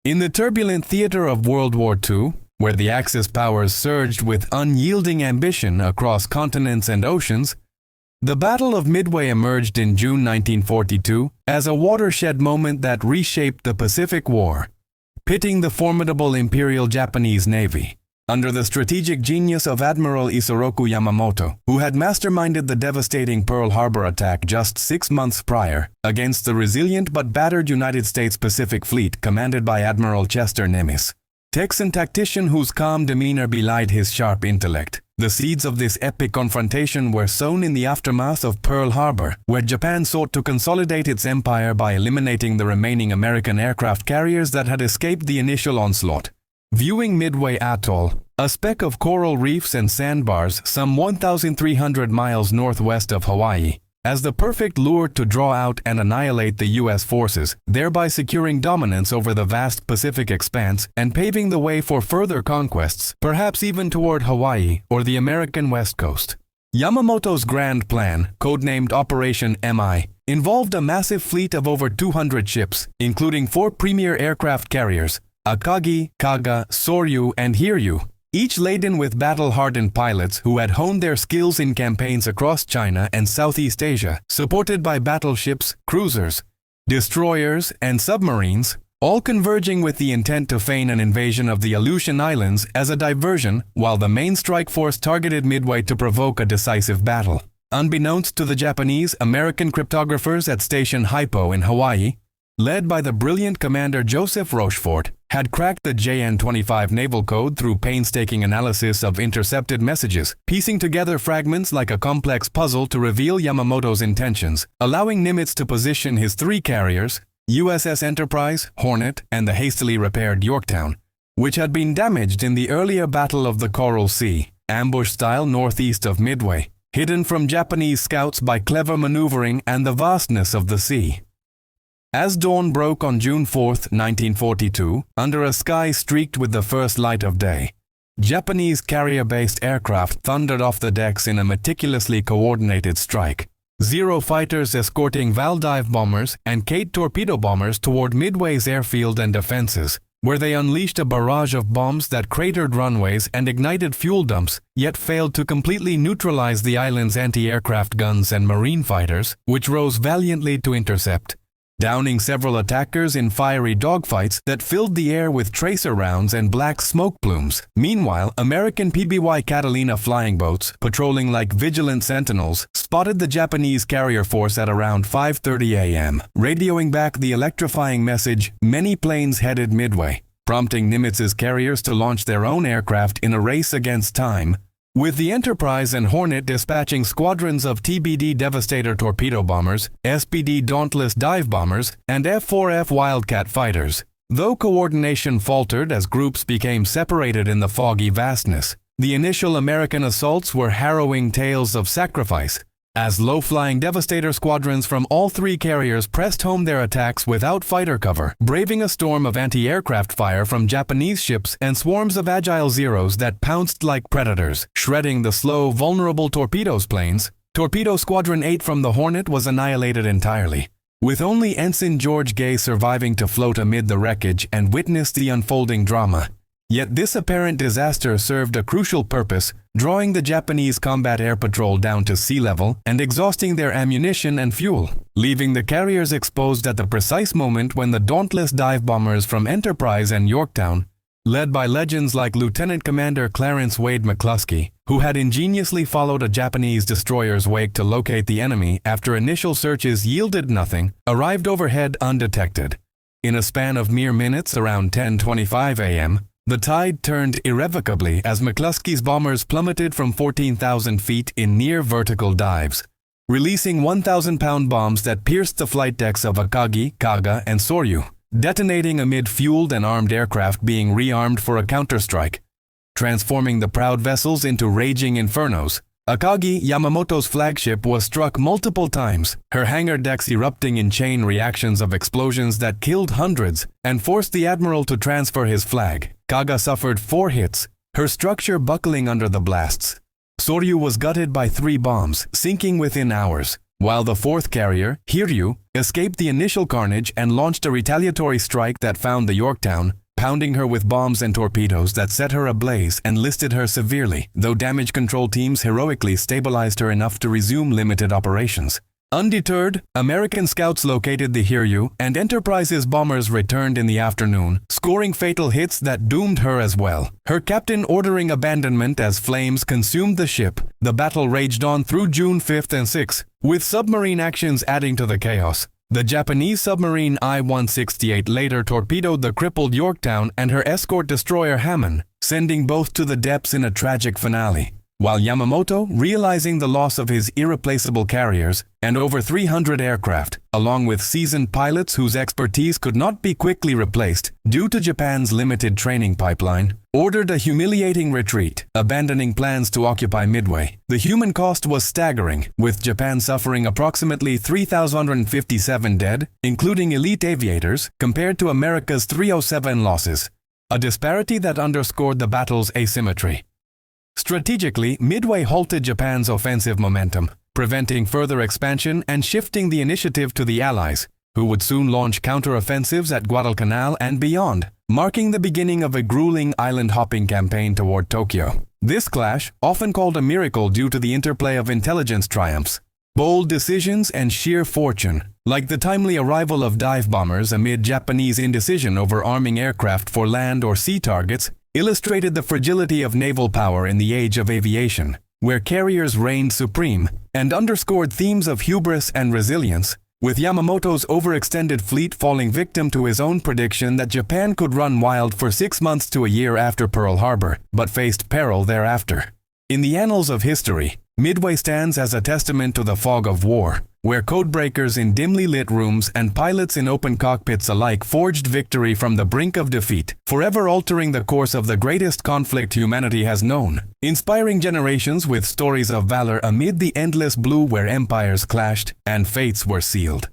In the turbulent theater of World War II, where the Axis powers surged with unyielding ambition across continents and oceans, the Battle of Midway emerged in June 1942 as a watershed moment that reshaped the Pacific War, pitting the formidable Imperial Japanese Navy, under the strategic genius of Admiral Isoroku Yamamoto, who had masterminded the devastating Pearl Harbor attack just 6 months prior, against the resilient but battered United States Pacific Fleet commanded by Admiral Chester Nimitz. Texan tactician whose calm demeanor belied his sharp intellect. The seeds of this epic confrontation were sown in the aftermath of Pearl Harbor, where Japan sought to consolidate its empire by eliminating the remaining American aircraft carriers that had escaped the initial onslaught. Viewing Midway Atoll, a speck of coral reefs and sandbars some 1,300 miles northwest of Hawaii, as the perfect lure to draw out and annihilate the U.S. forces, thereby securing dominance over the vast Pacific expanse and paving the way for further conquests, perhaps even toward Hawaii or the American West Coast. Yamamoto's grand plan, codenamed Operation MI, involved a massive fleet of over 200 ships, including 4 premier aircraft carriers, Akagi, Kaga, Soryu, and Hiryu, each laden with battle-hardened pilots who had honed their skills in campaigns across China and Southeast Asia, supported by battleships, cruisers, destroyers, and submarines, all converging with the intent to feign an invasion of the Aleutian Islands as a diversion, while the main strike force targeted Midway to provoke a decisive battle. Unbeknownst to the Japanese, American cryptographers at Station HYPO in Hawaii, led by the brilliant Commander Joseph Rochefort, had cracked the JN-25 naval code through painstaking analysis of intercepted messages, piecing together fragments like a complex puzzle to reveal Yamamoto's intentions, allowing Nimitz to position his 3 carriers, USS Enterprise, Hornet, and the hastily repaired Yorktown, which had been damaged in the earlier Battle of the Coral Sea, ambush-style northeast of Midway, hidden from Japanese scouts by clever maneuvering and the vastness of the sea. As dawn broke on June 4, 1942, under a sky streaked with the first light of day, Japanese carrier-based aircraft thundered off the decks in a meticulously coordinated strike. 0 fighters escorting Val dive bombers and Kate torpedo bombers toward Midway's airfield and defenses, where they unleashed a barrage of bombs that cratered runways and ignited fuel dumps, yet failed to completely neutralize the island's anti-aircraft guns and marine fighters, which rose valiantly to intercept, downing several attackers in fiery dogfights that filled the air with tracer rounds and black smoke plumes. Meanwhile, American PBY Catalina flying boats, patrolling like vigilant sentinels, spotted the Japanese carrier force at around 5:30 a.m., radioing back the electrifying message, "Many planes headed Midway," prompting Nimitz's carriers to launch their own aircraft in a race against time, with the Enterprise and Hornet dispatching squadrons of TBD Devastator torpedo bombers, SPD Dauntless dive bombers, and F-4F Wildcat fighters. Though coordination faltered as groups became separated in the foggy vastness, the initial American assaults were harrowing tales of sacrifice, as low-flying Devastator squadrons from all 3 carriers pressed home their attacks without fighter cover, braving a storm of anti-aircraft fire from Japanese ships and swarms of agile Zeros that pounced like predators, shredding the slow, vulnerable torpedoes planes. Torpedo Squadron 8 from the Hornet was annihilated entirely, with only Ensign George Gay surviving to float amid the wreckage and witness the unfolding drama. Yet this apparent disaster served a crucial purpose, drawing the Japanese combat air patrol down to sea level and exhausting their ammunition and fuel, leaving the carriers exposed at the precise moment when the dauntless dive bombers from Enterprise and Yorktown, led by legends like Lieutenant Commander Clarence McClusky, who had ingeniously followed a Japanese destroyer's wake to locate the enemy after initial searches yielded nothing, arrived overhead undetected. In a span of mere minutes around 10:25 a.m., the tide turned irrevocably as McClusky's bombers plummeted from 14,000 feet in near-vertical dives, releasing 1,000-pound bombs that pierced the flight decks of Akagi, Kaga, and Soryu, detonating amid fueled and armed aircraft being rearmed for a counterstrike, transforming the proud vessels into raging infernos. Akagi, Yamamoto's flagship, was struck multiple times, her hangar decks erupting in chain reactions of explosions that killed hundreds and forced the admiral to transfer his flag. Kaga suffered 4 hits, her structure buckling under the blasts. Soryu was gutted by 3 bombs, sinking within hours, while the fourth carrier, Hiryu, escaped the initial carnage and launched a retaliatory strike that found the Yorktown, pounding her with bombs and torpedoes that set her ablaze and listed her severely, though damage control teams heroically stabilized her enough to resume limited operations. Undeterred, American scouts located the Hiryu, and Enterprise's bombers returned in the afternoon, scoring fatal hits that doomed her as well. Her captain ordering abandonment as flames consumed the ship, the battle raged on through June 5th and 6th, with submarine actions adding to the chaos. The Japanese submarine I-168 later torpedoed the crippled Yorktown and her escort destroyer Hammond, sending both to the depths in a tragic finale. While Yamamoto, realizing the loss of his irreplaceable carriers and over 300 aircraft, along with seasoned pilots whose expertise could not be quickly replaced due to Japan's limited training pipeline, ordered a humiliating retreat, abandoning plans to occupy Midway. The human cost was staggering, with Japan suffering approximately 3,157 dead, including elite aviators, compared to America's 307 losses, a disparity that underscored the battle's asymmetry. Strategically, Midway halted Japan's offensive momentum, preventing further expansion and shifting the initiative to the Allies, who would soon launch counter-offensives at Guadalcanal and beyond, marking the beginning of a grueling island-hopping campaign toward Tokyo. This clash, often called a miracle due to the interplay of intelligence triumphs, bold decisions, and sheer fortune, like the timely arrival of dive bombers amid Japanese indecision over arming aircraft for land or sea targets, illustrated the fragility of naval power in the age of aviation, where carriers reigned supreme, and underscored themes of hubris and resilience, with Yamamoto's overextended fleet falling victim to his own prediction that Japan could run wild for 6 months to a year after Pearl Harbor, but faced peril thereafter. In the annals of history, Midway stands as a testament to the fog of war, where codebreakers in dimly lit rooms and pilots in open cockpits alike forged victory from the brink of defeat, forever altering the course of the greatest conflict humanity has known, inspiring generations with stories of valor amid the endless blue where empires clashed and fates were sealed.